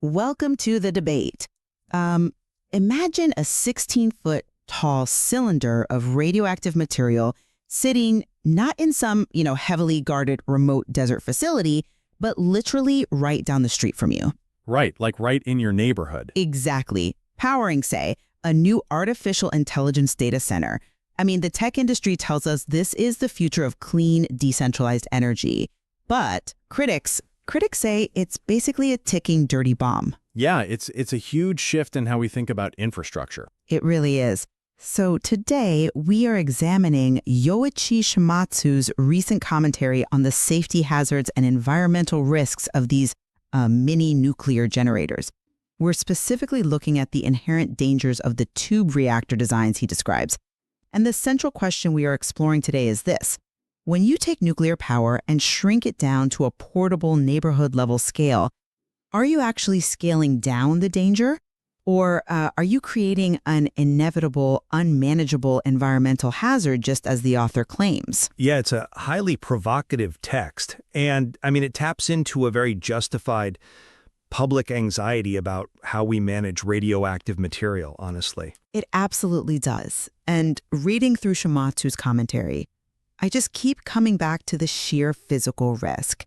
Welcome to the debate. Imagine a 16-foot tall cylinder of radioactive material sitting not in some, heavily guarded remote desert facility, but literally right down the street from you. Right, like right in your neighborhood. Exactly. Powering, say, a new artificial intelligence data center. I mean, the tech industry tells us this is the future of clean, decentralized energy. But critics say it's basically a ticking dirty bomb. Yeah, it's a huge shift in how we think about infrastructure. It really is. So today, we are examining Yoichi Shimatsu's recent commentary on the safety hazards and environmental risks of these mini nuclear generators. We're specifically looking at the inherent dangers of the tube reactor designs he describes. And the central question we are exploring today is this. When you take nuclear power and shrink it down to a portable neighborhood-level scale, are you actually scaling down the danger? Or are you creating an inevitable, unmanageable environmental hazard, just as the author claims? Yeah, it's a highly provocative text. And, it taps into a very justified public anxiety about how we manage radioactive material, honestly. It absolutely does. And reading through Shimatsu's commentary, I just keep coming back to the sheer physical risk.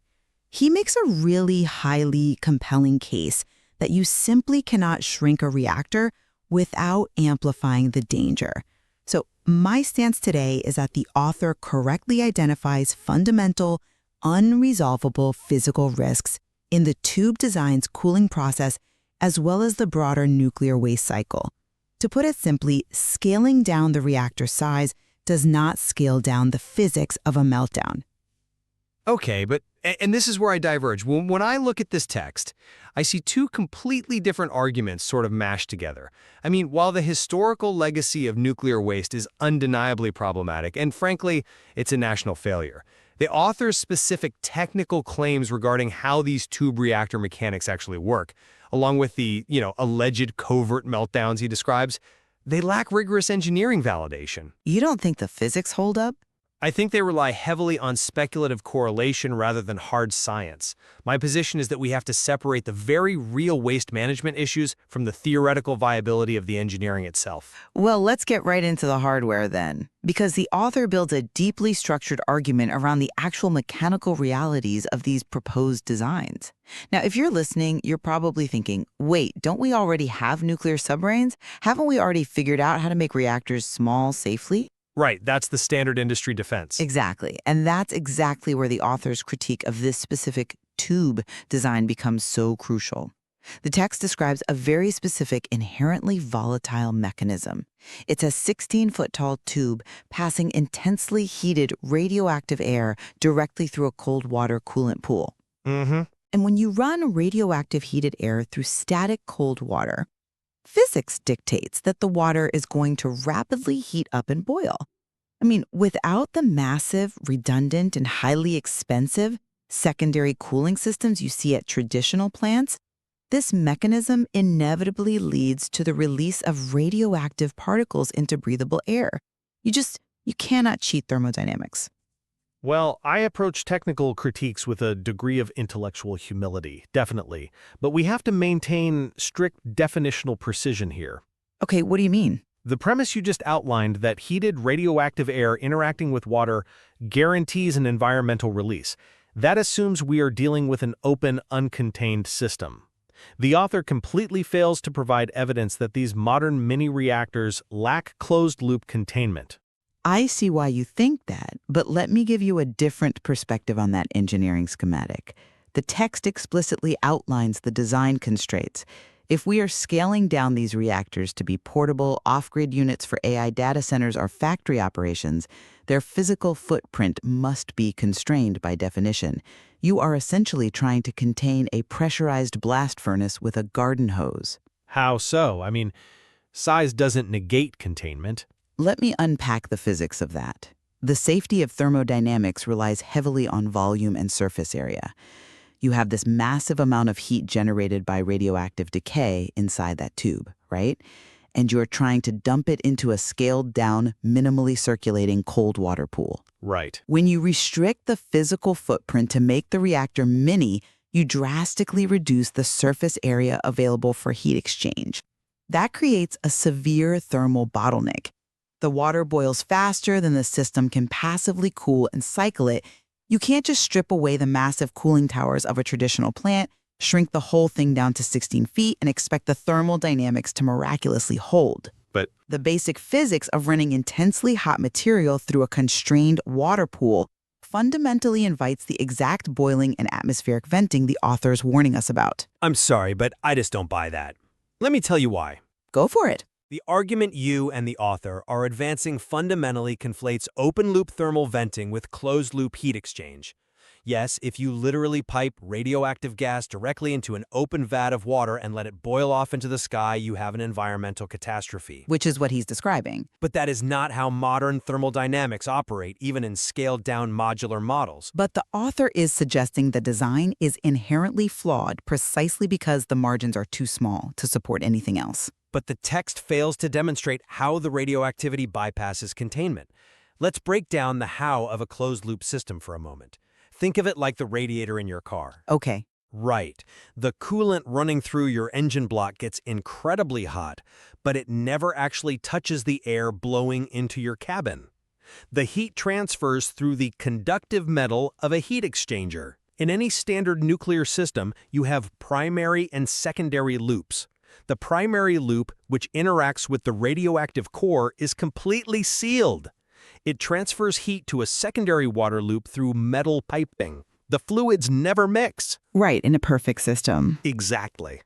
He makes a really highly compelling case that you simply cannot shrink a reactor without amplifying the danger. So my stance today is that the author correctly identifies fundamental, unresolvable physical risks in the tube design's cooling process as well as the broader nuclear waste cycle. To put it simply, scaling down the reactor size does not scale down the physics of a meltdown. Okay, and this is where I diverge. When I look at this text, I see two completely different arguments sort of mashed together. While the historical legacy of nuclear waste is undeniably problematic, and frankly, it's a national failure, the author's specific technical claims regarding how these tube reactor mechanics actually work, along with the, alleged covert meltdowns he describes, they lack rigorous engineering validation. You don't think the physics hold up? I think they rely heavily on speculative correlation rather than hard science. My position is that we have to separate the very real waste management issues from the theoretical viability of the engineering itself. Well, let's get right into the hardware then, because the author builds a deeply structured argument around the actual mechanical realities of these proposed designs. Now, if you're listening, you're probably thinking, wait, don't we already have nuclear submarines? Haven't we already figured out how to make reactors small safely? Right, that's the standard industry defense. Exactly. And that's exactly where the author's critique of this specific tube design becomes so crucial. The text describes a very specific, inherently volatile mechanism. It's a 16-foot-tall tube passing intensely heated radioactive air directly through a cold water coolant pool. Mm-hmm. And when you run radioactive heated air through static cold water, physics dictates that the water is going to rapidly heat up and boil. Without the massive, redundant, and highly expensive secondary cooling systems you see at traditional plants, this mechanism inevitably leads to the release of radioactive particles into breathable air. You cannot cheat thermodynamics. Well, I approach technical critiques with a degree of intellectual humility, definitely. But we have to maintain strict definitional precision here. Okay, what do you mean? The premise you just outlined, that heated radioactive air interacting with water guarantees an environmental release, that assumes we are dealing with an open, uncontained system. The author completely fails to provide evidence that these modern mini-reactors lack closed-loop containment. I see why you think that, but let me give you a different perspective on that engineering schematic. The text explicitly outlines the design constraints. If we are scaling down these reactors to be portable, off-grid units for AI data centers or factory operations, their physical footprint must be constrained by definition. You are essentially trying to contain a pressurized blast furnace with a garden hose. How so? Size doesn't negate containment. Let me unpack the physics of that. The safety of thermodynamics relies heavily on volume and surface area. You have this massive amount of heat generated by radioactive decay inside that tube, right? And you're trying to dump it into a scaled-down, minimally circulating cold water pool. Right. When you restrict the physical footprint to make the reactor mini, you drastically reduce the surface area available for heat exchange. That creates a severe thermal bottleneck. The water boils faster than the system can passively cool and cycle it. You can't just strip away the massive cooling towers of a traditional plant, shrink the whole thing down to 16 feet, and expect the thermal dynamics to miraculously hold. But The basic physics of running intensely hot material through a constrained water pool fundamentally invites the exact boiling and atmospheric venting the author is warning us about. I'm sorry, but I just don't buy that. Let me tell you why. Go for it. The argument you and the author are advancing fundamentally conflates open-loop thermal venting with closed-loop heat exchange. Yes, if you literally pipe radioactive gas directly into an open vat of water and let it boil off into the sky, you have an environmental catastrophe. Which is what he's describing. But that is not how modern thermodynamics operate, even in scaled-down modular models. But the author is suggesting the design is inherently flawed precisely because the margins are too small to support anything else. But the text fails to demonstrate how the radioactivity bypasses containment. Let's break down the how of a closed-loop system for a moment. Think of it like the radiator in your car. Okay. Right. The coolant running through your engine block gets incredibly hot, but it never actually touches the air blowing into your cabin. The heat transfers through the conductive metal of a heat exchanger. In any standard nuclear system, you have primary and secondary loops. The primary loop, which interacts with the radioactive core, is completely sealed. It transfers heat to a secondary water loop through metal piping. The fluids never mix. Right, in a perfect system. Exactly.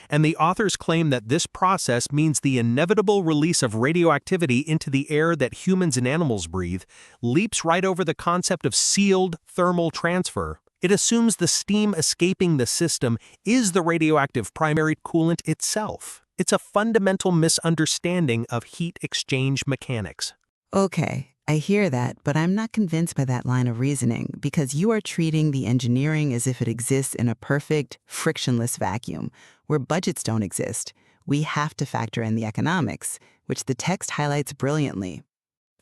And the authors claim that this process means the inevitable release of radioactivity into the air that humans and animals breathe leaps right over the concept of sealed thermal transfer. It assumes the steam escaping the system is the radioactive primary coolant itself. It's a fundamental misunderstanding of heat exchange mechanics. Okay, I hear that, but I'm not convinced by that line of reasoning because you are treating the engineering as if it exists in a perfect, frictionless vacuum where budgets don't exist. We have to factor in the economics, which the text highlights brilliantly.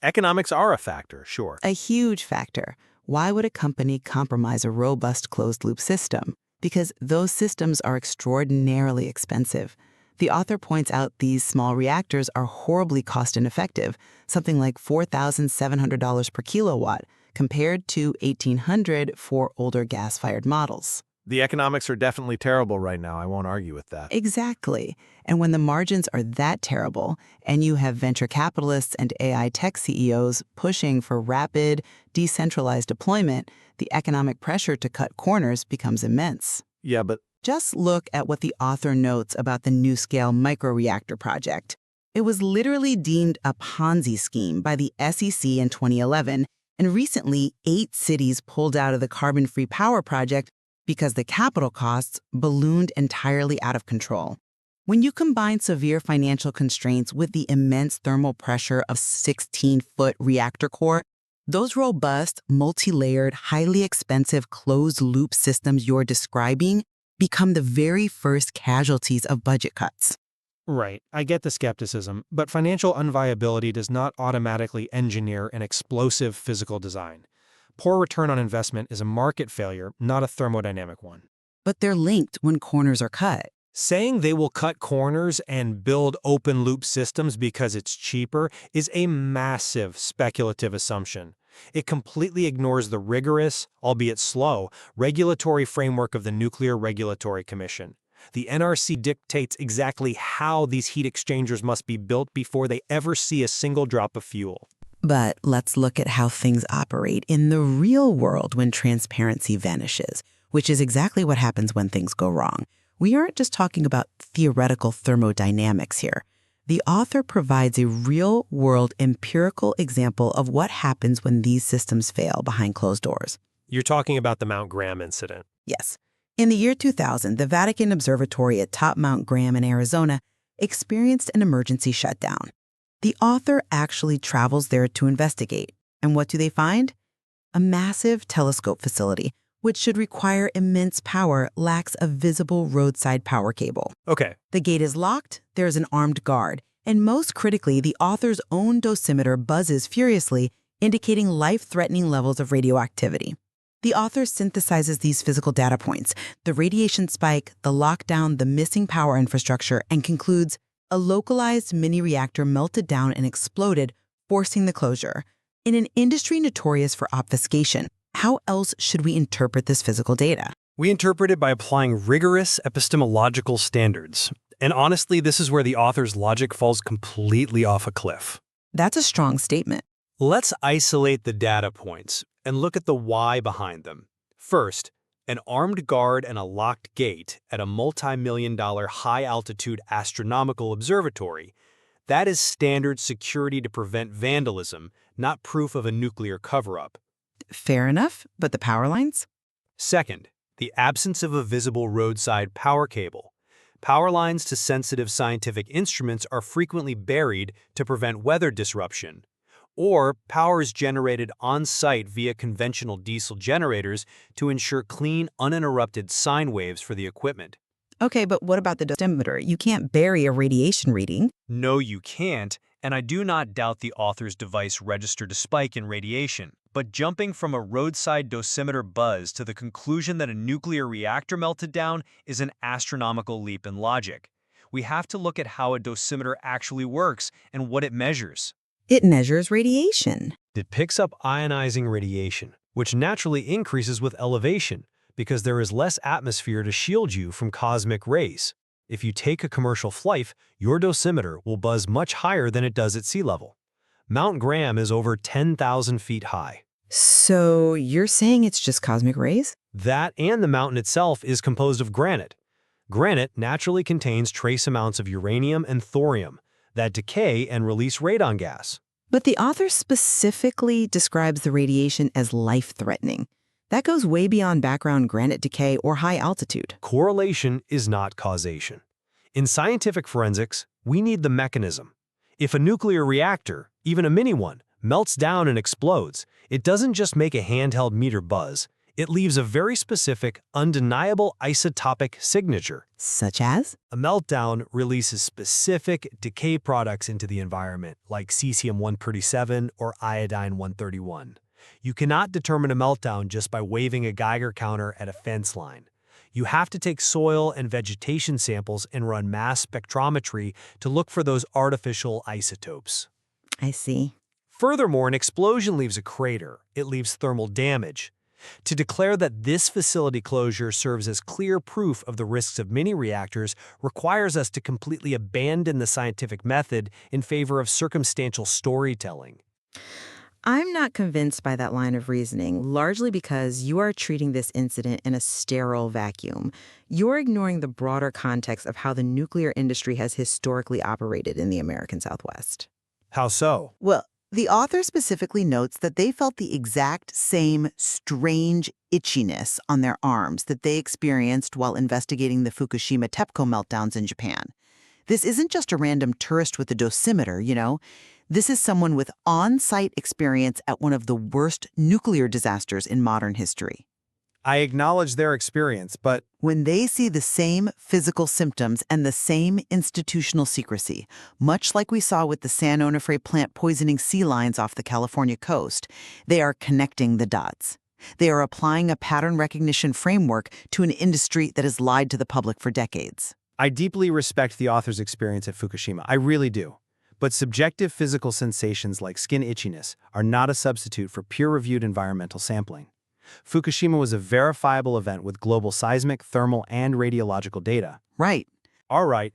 Economics are a factor, sure. A huge factor. Why would a company compromise a robust closed-loop system? Because those systems are extraordinarily expensive. The author points out these small reactors are horribly cost-ineffective, something like $4,700 per kilowatt, compared to $1,800 for older gas-fired models. The economics are definitely terrible right now. I won't argue with that. Exactly. And when the margins are that terrible, and you have venture capitalists and AI tech CEOs pushing for rapid, decentralized deployment, the economic pressure to cut corners becomes immense. Yeah, but Just look at what the author notes about the NuScale microreactor project. It was literally deemed a Ponzi scheme by the SEC in 2011, and recently 8 cities pulled out of the carbon-free power project because the capital costs ballooned entirely out of control. When you combine severe financial constraints with the immense thermal pressure of 16-foot reactor core, those robust, multi-layered, highly expensive closed-loop systems you're describing become the very first casualties of budget cuts. Right, I get the skepticism, but financial unviability does not automatically engineer an explosive physical design. Poor return on investment is a market failure, not a thermodynamic one. But they're linked when corners are cut. Saying they will cut corners and build open-loop systems because it's cheaper is a massive speculative assumption. It completely ignores the rigorous, albeit slow, regulatory framework of the Nuclear Regulatory Commission. The NRC dictates exactly how these heat exchangers must be built before they ever see a single drop of fuel. But let's look at how things operate in the real world when transparency vanishes, which is exactly what happens when things go wrong. We aren't just talking about theoretical thermodynamics here. The author provides a real-world empirical example of what happens when these systems fail behind closed doors. You're talking about the Mount Graham incident. Yes. In the year 2000, the Vatican Observatory at Top Mount Graham in Arizona experienced an emergency shutdown. The author actually travels there to investigate. And what do they find? A massive telescope facility, which should require immense power, lacks a visible roadside power cable. Okay. The gate is locked, there's an armed guard, and most critically, the author's own dosimeter buzzes furiously, indicating life-threatening levels of radioactivity. The author synthesizes these physical data points, the radiation spike, the lockdown, the missing power infrastructure, and concludes, a localized mini reactor melted down and exploded, forcing the closure. In an industry notorious for obfuscation, how else should we interpret this physical data? We interpret it by applying rigorous epistemological standards. And honestly, this is where the author's logic falls completely off a cliff. That's a strong statement. Let's isolate the data points and look at the why behind them. First, an armed guard and a locked gate at a multi-million-dollar high-altitude astronomical observatory. That is standard security to prevent vandalism, not proof of a nuclear cover-up. Fair enough, but the power lines? Second, the absence of a visible roadside power cable. Power lines to sensitive scientific instruments are frequently buried to prevent weather disruption. Or power is generated on-site via conventional diesel generators to ensure clean, uninterrupted sine waves for the equipment. Okay, but what about the dosimeter? You can't bury a radiation reading. No, you can't, and I do not doubt the author's device registered a spike in radiation. But jumping from a roadside dosimeter buzz to the conclusion that a nuclear reactor melted down is an astronomical leap in logic. We have to look at how a dosimeter actually works and what it measures. It measures radiation. It picks up ionizing radiation, which naturally increases with elevation because there is less atmosphere to shield you from cosmic rays. If you take a commercial flight, your dosimeter will buzz much higher than it does at sea level. Mount Graham is over 10,000 feet high. So you're saying it's just cosmic rays? That and the mountain itself is composed of granite. Granite naturally contains trace amounts of uranium and thorium that decay and release radon gas. But the author specifically describes the radiation as life-threatening. That goes way beyond background granite decay or high altitude. Correlation is not causation. In scientific forensics, we need the mechanism. If a nuclear reactor, even a mini one, melts down and explodes, it doesn't just make a handheld meter buzz. It leaves a very specific, undeniable isotopic signature. Such as? A meltdown releases specific decay products into the environment, like cesium-137 or iodine-131. You cannot determine a meltdown just by waving a Geiger counter at a fence line. You have to take soil and vegetation samples and run mass spectrometry to look for those artificial isotopes. I see. Furthermore, an explosion leaves a crater. It leaves thermal damage. To declare that this facility closure serves as clear proof of the risks of mini reactors requires us to completely abandon the scientific method in favor of circumstantial storytelling. I'm not convinced by that line of reasoning, largely because you are treating this incident in a sterile vacuum. You're ignoring the broader context of how the nuclear industry has historically operated in the American Southwest. How so? Well, the author specifically notes that they felt the exact same strange itchiness on their arms that they experienced while investigating the Fukushima TEPCO meltdowns in Japan. This isn't just a random tourist with a dosimeter, you know. This is someone with on-site experience at one of the worst nuclear disasters in modern history. I acknowledge their experience, but When they see the same physical symptoms and the same institutional secrecy, much like we saw with the San Onofre plant poisoning sea lions off the California coast, they are connecting the dots. They are applying a pattern recognition framework to an industry that has lied to the public for decades. I deeply respect the author's experience at Fukushima. I really do. But subjective physical sensations like skin itchiness are not a substitute for peer-reviewed environmental sampling. Fukushima was a verifiable event with global seismic, thermal, and radiological data. Right. All right.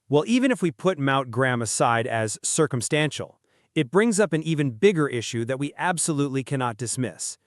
Well, even if we put Mount Graham aside as circumstantial, it brings up an even bigger issue that we absolutely cannot dismiss.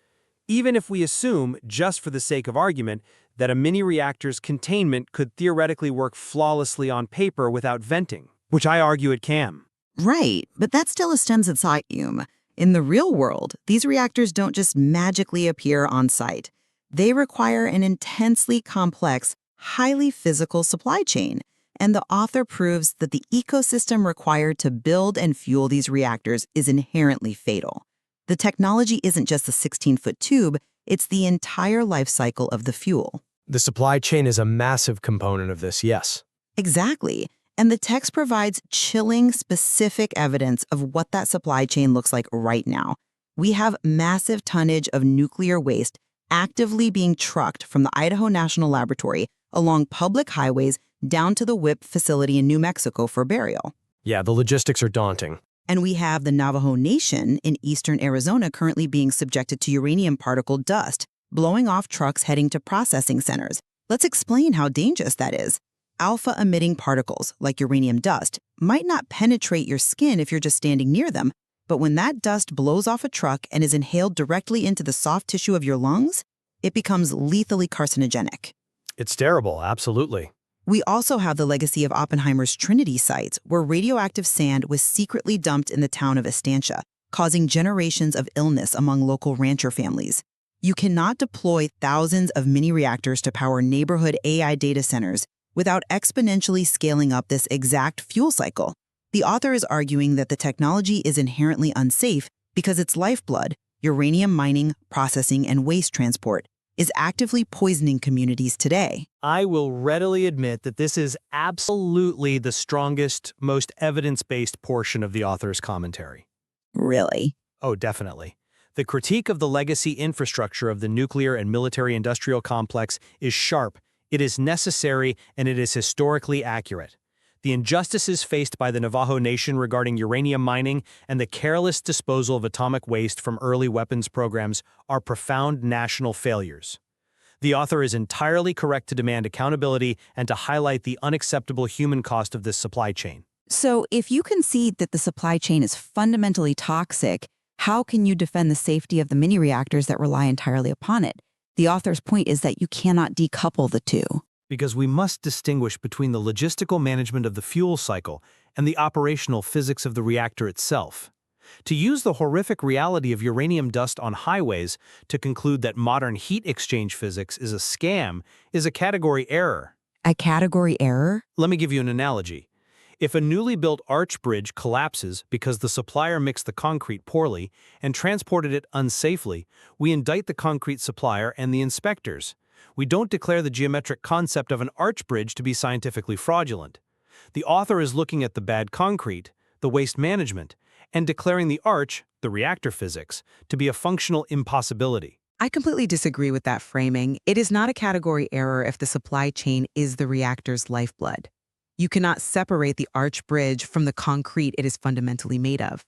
Even if we assume, just for the sake of argument, that a mini reactor's containment could theoretically work flawlessly on paper without venting, which I argue it can. Right, but that still stems its vacuum. In the real world, these reactors don't just magically appear on site. They require an intensely complex, highly physical supply chain. And the author proves that the ecosystem required to build and fuel these reactors is inherently fatal. The technology isn't just the 16-foot tube, it's the entire life cycle of the fuel. The supply chain is a massive component of this, yes. Exactly. And the text provides chilling, specific evidence of what that supply chain looks like right now. We have massive tonnage of nuclear waste actively being trucked from the Idaho National Laboratory along public highways down to the WIPP facility in New Mexico for burial. Yeah, the logistics are daunting. And we have the Navajo Nation in eastern Arizona currently being subjected to uranium particle dust, blowing off trucks heading to processing centers. Let's explain how dangerous that is. Alpha-emitting particles, like uranium dust, might not penetrate your skin if you're just standing near them, but when that dust blows off a truck and is inhaled directly into the soft tissue of your lungs, it becomes lethally carcinogenic. It's terrible, absolutely. We also have the legacy of Oppenheimer's Trinity sites, where radioactive sand was secretly dumped in the town of Estancia, causing generations of illness among local rancher families. You cannot deploy thousands of mini-reactors to power neighborhood AI data centers without exponentially scaling up this exact fuel cycle. The author is arguing that the technology is inherently unsafe because its lifeblood, uranium mining, processing, and waste transport, is actively poisoning communities today. I will readily admit that this is absolutely the strongest, most evidence-based portion of the author's commentary. Really? Oh, definitely. The critique of the legacy infrastructure of the nuclear and military-industrial complex is sharp, it is necessary, and it is historically accurate. The injustices faced by the Navajo Nation regarding uranium mining and the careless disposal of atomic waste from early weapons programs are profound national failures. The author is entirely correct to demand accountability and to highlight the unacceptable human cost of this supply chain. So, if you concede that the supply chain is fundamentally toxic, how can you defend the safety of the mini-reactors that rely entirely upon it? The author's point is that you cannot decouple the two. Because we must distinguish between the logistical management of the fuel cycle and the operational physics of the reactor itself. To use the horrific reality of uranium dust on highways to conclude that modern heat exchange physics is a scam is a category error. A category error? Let me give you an analogy. If a newly built arch bridge collapses because the supplier mixed the concrete poorly and transported it unsafely, we indict the concrete supplier and the inspectors. We don't declare the geometric concept of an arch bridge to be scientifically fraudulent. The author is looking at the bad concrete, the waste management, and declaring the arch, the reactor physics, to be a functional impossibility. I completely disagree with that framing. It is not a category error if the supply chain is the reactor's lifeblood. You cannot separate the arch bridge from the concrete it is fundamentally made of.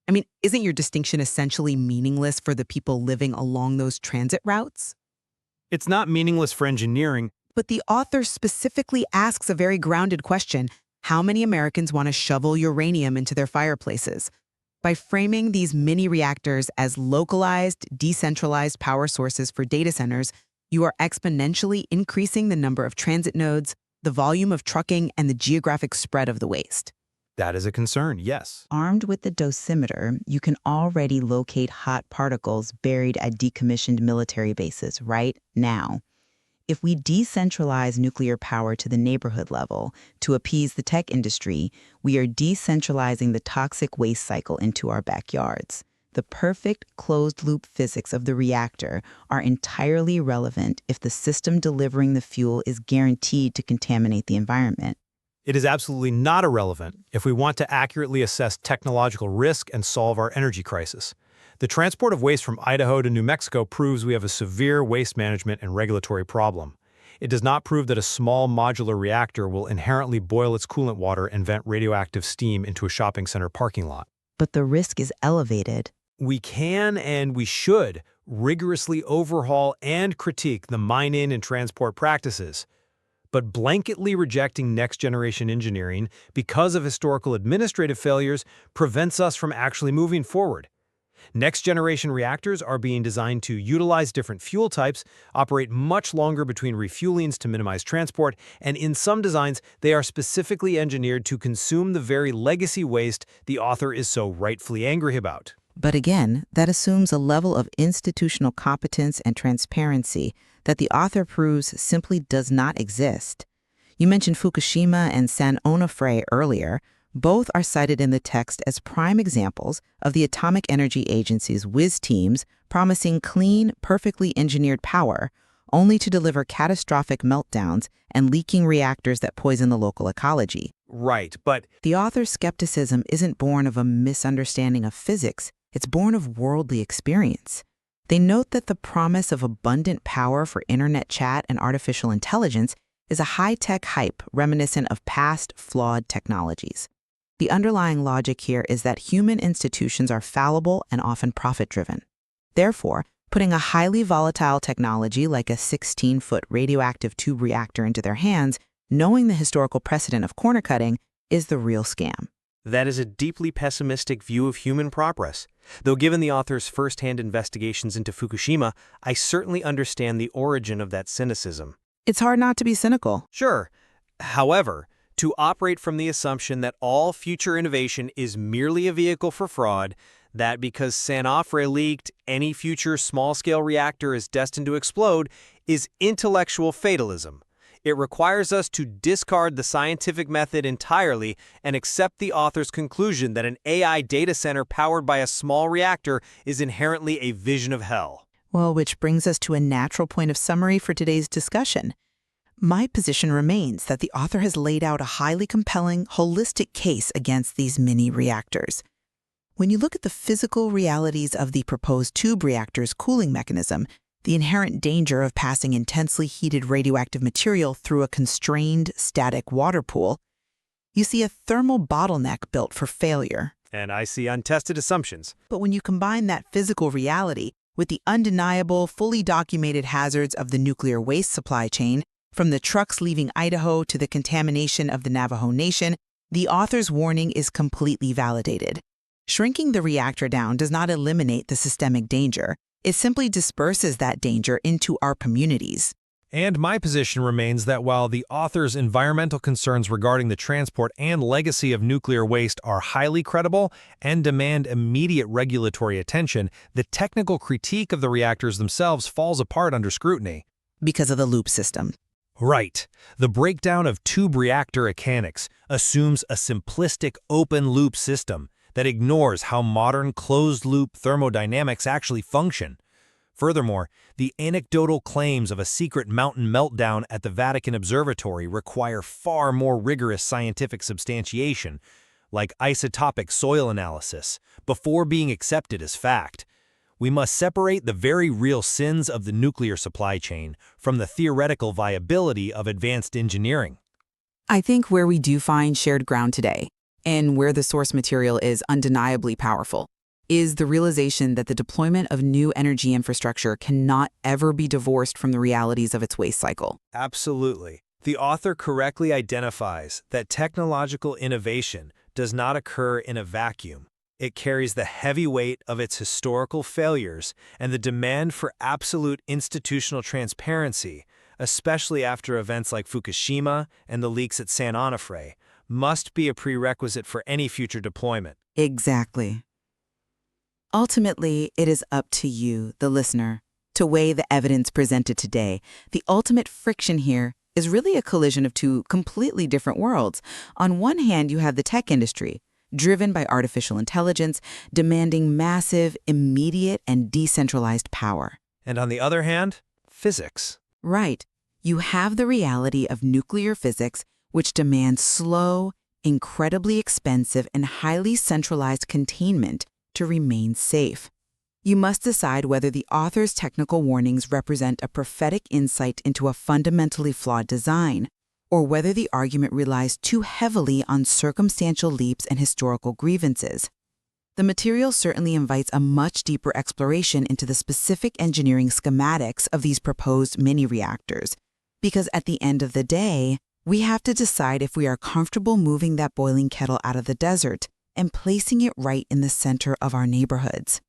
I mean, isn't your distinction essentially meaningless for the people living along those transit routes? It's not meaningless for engineering. But the author specifically asks a very grounded question: how many Americans want to shovel uranium into their fireplaces? By framing these mini-reactors as localized, decentralized power sources for data centers, you are exponentially increasing the number of transit nodes, the volume of trucking, and the geographic spread of the waste. That is a concern, yes. Armed with the dosimeter, you can already locate hot particles buried at decommissioned military bases right now. If we decentralize nuclear power to the neighborhood level to appease the tech industry, we are decentralizing the toxic waste cycle into our backyards. The perfect closed-loop physics of the reactor are entirely relevant if the system delivering the fuel is guaranteed to contaminate the environment. It is absolutely not irrelevant if we want to accurately assess technological risk and solve our energy crisis. The transport of waste from Idaho to New Mexico proves we have a severe waste management and regulatory problem. It does not prove that a small modular reactor will inherently boil its coolant water and vent radioactive steam into a shopping center parking lot. But the risk is elevated. We can and we should rigorously overhaul and critique the mine-in and transport practices. But blanketly rejecting next-generation engineering because of historical administrative failures prevents us from actually moving forward. Next-generation reactors are being designed to utilize different fuel types, operate much longer between refuelings to minimize transport, and in some designs, they are specifically engineered to consume the very legacy waste the author is so rightfully angry about. But again, that assumes a level of institutional competence and transparency that the author proves simply does not exist. You mentioned Fukushima and San Onofre earlier. Both are cited in the text as prime examples of the Atomic Energy Agency's whiz teams promising clean, perfectly engineered power, only to deliver catastrophic meltdowns and leaking reactors that poison the local ecology. Right, but The author's skepticism isn't born of a misunderstanding of physics. It's born of worldly experience. They note that the promise of abundant power for internet chat and artificial intelligence is a high-tech hype reminiscent of past flawed technologies. The underlying logic here is that human institutions are fallible and often profit-driven. Therefore, putting a highly volatile technology like a 16-foot radioactive tube reactor into their hands, knowing the historical precedent of corner cutting, is the real scam. That is a deeply pessimistic view of human progress. Though given the author's first-hand investigations into Fukushima, I certainly understand the origin of that cynicism. It's hard not to be cynical. Sure. However, to operate from the assumption that all future innovation is merely a vehicle for fraud, that because Sanofre leaked, any future small-scale reactor is destined to explode, is intellectual fatalism. It requires us to discard the scientific method entirely and accept the author's conclusion that an AI data center powered by a small reactor is inherently a vision of hell. Well, which brings us to a natural point of summary for today's discussion. My position remains that the author has laid out a highly compelling, holistic case against these mini reactors. When you look at the physical realities of the proposed tube reactor's cooling mechanism, the inherent danger of passing intensely heated radioactive material through a constrained, static water pool, you see a thermal bottleneck built for failure. And I see untested assumptions. But when you combine that physical reality with the undeniable, fully documented hazards of the nuclear waste supply chain, from the trucks leaving Idaho to the contamination of the Navajo Nation, the author's warning is completely validated. Shrinking the reactor down does not eliminate the systemic danger. It simply disperses that danger into our communities. And my position remains that while the author's environmental concerns regarding the transport and legacy of nuclear waste are highly credible and demand immediate regulatory attention, the technical critique of the reactors themselves falls apart under scrutiny. Because of the loop system. Right. The breakdown of tube reactor mechanics assumes a simplistic open-loop system that ignores how modern closed-loop thermodynamics actually function. Furthermore, the anecdotal claims of a secret mountain meltdown at the Vatican Observatory require far more rigorous scientific substantiation, like isotopic soil analysis, before being accepted as fact. We must separate the very real sins of the nuclear supply chain from the theoretical viability of advanced engineering. I think where we do find shared ground today, and where the source material is undeniably powerful, is the realization that the deployment of new energy infrastructure cannot ever be divorced from the realities of its waste cycle. Absolutely. The author correctly identifies that technological innovation does not occur in a vacuum. It carries the heavy weight of its historical failures, and the demand for absolute institutional transparency, especially after events like Fukushima and the leaks at San Onofre, must be a prerequisite for any future deployment. Exactly. Ultimately, it is up to you, the listener, to weigh the evidence presented today. The ultimate friction here is really a collision of two completely different worlds. On one hand, you have the tech industry, driven by artificial intelligence, demanding massive, immediate, and decentralized power. And on the other hand, physics. Right. You have the reality of nuclear physics, which demands slow, incredibly expensive, and highly centralized containment to remain safe. You must decide whether the author's technical warnings represent a prophetic insight into a fundamentally flawed design, or whether the argument relies too heavily on circumstantial leaps and historical grievances. The material certainly invites a much deeper exploration into the specific engineering schematics of these proposed mini-reactors, because at the end of the day, we have to decide if we are comfortable moving that boiling kettle out of the desert and placing it right in the center of our neighborhoods.